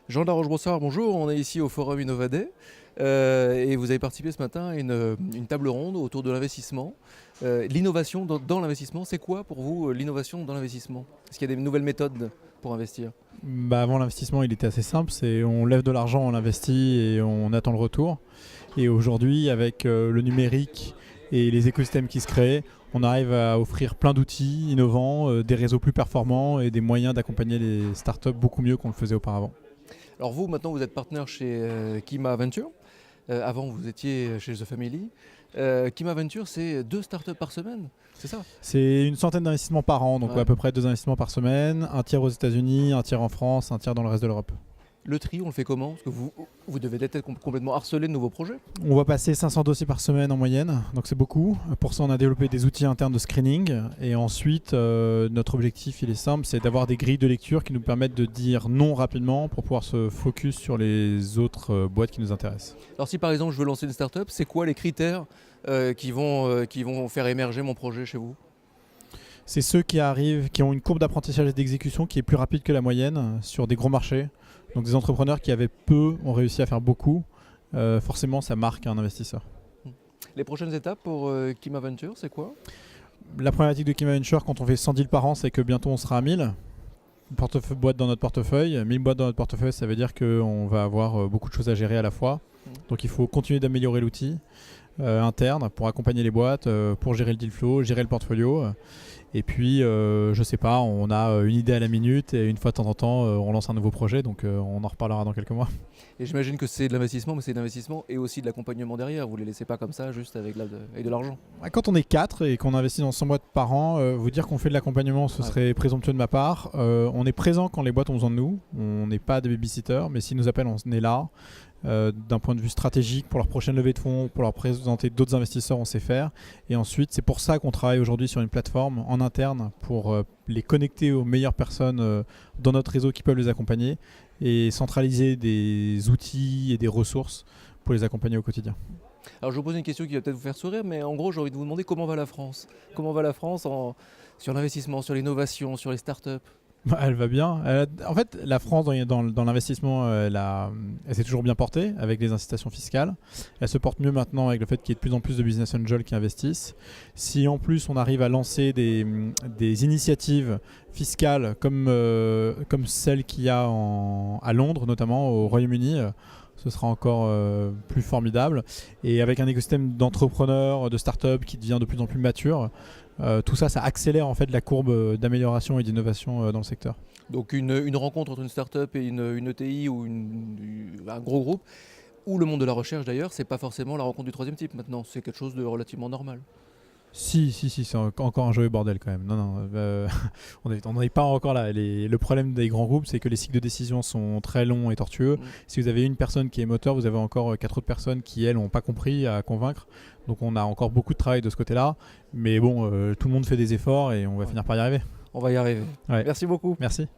Jean Laroche-Brossard, bonjour, on est ici au Forum Innovaday et vous avez participé ce matin à une table ronde autour de l'investissement. L'innovation dans l'investissement, c'est quoi pour vous l'innovation dans l'investissement? Est-ce qu'il y a des nouvelles méthodes pour investir? Avant l'investissement, il était assez simple, c'est on lève de l'argent, on investit et on attend le retour. Et aujourd'hui, avec le numérique et les écosystèmes qui se créent, on arrive à offrir plein d'outils innovants, des réseaux plus performants et des moyens d'accompagner les startups beaucoup mieux qu'on le faisait auparavant. Alors vous, maintenant, vous êtes partenaire chez Kima Venture. Avant, vous étiez chez The Family. Kima Venture, c'est 2 startups par semaine, c'est ça? C'est une centaine d'investissements par an, donc Ouais. à peu près 2 investissements par semaine, un tiers aux États-Unis, un tiers en France, un tiers dans le reste de l'Europe. Le tri, on le fait comment? Parce que vous devez être complètement harcelé de nouveaux projets. On va passer 500 dossiers par semaine en moyenne, donc c'est beaucoup. Pour ça, on a développé des outils internes de screening. Et ensuite, notre objectif, il est simple, c'est d'avoir des grilles de lecture qui nous permettent de dire non rapidement pour pouvoir se focus sur les autres boîtes qui nous intéressent. Alors si par exemple je veux lancer une startup, c'est quoi les critères qui vont faire émerger mon projet chez vous? C'est ceux qui arrivent, qui ont une courbe d'apprentissage et d'exécution qui est plus rapide que la moyenne sur des gros marchés. Donc des entrepreneurs qui avaient peu ont réussi à faire beaucoup. Forcément, ça marque un investisseur. Les prochaines étapes pour Kima Venture, c'est quoi? La problématique de Kima Venture, quand on fait 100 deals par an, c'est que bientôt on sera à 1000 boîtes dans notre portefeuille. 1000 boîtes dans notre portefeuille, ça veut dire qu'on va avoir beaucoup de choses à gérer à la fois. Donc il faut continuer d'améliorer l'outil interne pour accompagner les boîtes, pour gérer le deal flow, gérer le portfolio. Et puis, je sais pas, on a une idée à la minute et une fois de temps en temps, on lance un nouveau projet. Donc on en reparlera dans quelques mois. Et j'imagine que c'est de l'investissement, mais c'est de l'investissement et aussi de l'accompagnement derrière. Vous ne les laissez pas comme ça, juste avec de l'argent. Quand on est 4 et qu'on investit dans 100 boîtes par an, vous dire qu'on fait de l'accompagnement, ce serait présomptueux de ma part. On est présent quand les boîtes ont besoin de nous. On n'est pas des babysitters, mais s'ils nous appellent, on est là. D'un point de vue stratégique, pour leur prochaine levée de fonds, pour leur présenter d'autres investisseurs, on sait faire. Et ensuite, c'est pour ça qu'on travaille aujourd'hui sur une plateforme en interne pour les connecter aux meilleures personnes dans notre réseau qui peuvent les accompagner et centraliser des outils et des ressources pour les accompagner au quotidien. Alors je vous pose une question qui va peut-être vous faire sourire, mais en gros j'ai envie de vous demander comment va la France? Comment va la France sur l'investissement, sur l'innovation, sur les startups? Elle va bien. En fait, la France, dans l'investissement, elle s'est toujours bien portée avec les incitations fiscales. Elle se porte mieux maintenant avec le fait qu'il y ait de plus en plus de business angels qui investissent. Si en plus on arrive à lancer des initiatives fiscales comme celle qu'il y a à Londres, notamment au Royaume-Uni, ce sera encore plus formidable. Et avec un écosystème d'entrepreneurs, de startups qui devient de plus en plus mature, tout ça, ça accélère en fait la courbe d'amélioration et d'innovation dans le secteur. Donc une rencontre entre une startup et une ETI ou un gros groupe, ou le monde de la recherche d'ailleurs, c'est pas forcément la rencontre du troisième type maintenant, c'est quelque chose de relativement normal. Si, c'est encore un joli bordel quand même. Non, on n'en est pas encore là. Le problème des grands groupes, c'est que les cycles de décision sont très longs et tortueux. Si vous avez une personne qui est moteur, vous avez encore 4 autres personnes qui, elles, n'ont pas compris à convaincre. Donc on a encore beaucoup de travail de ce côté-là. Mais bon, tout le monde fait des efforts et on va finir par y arriver. On va y arriver. Ouais. Merci beaucoup. Merci.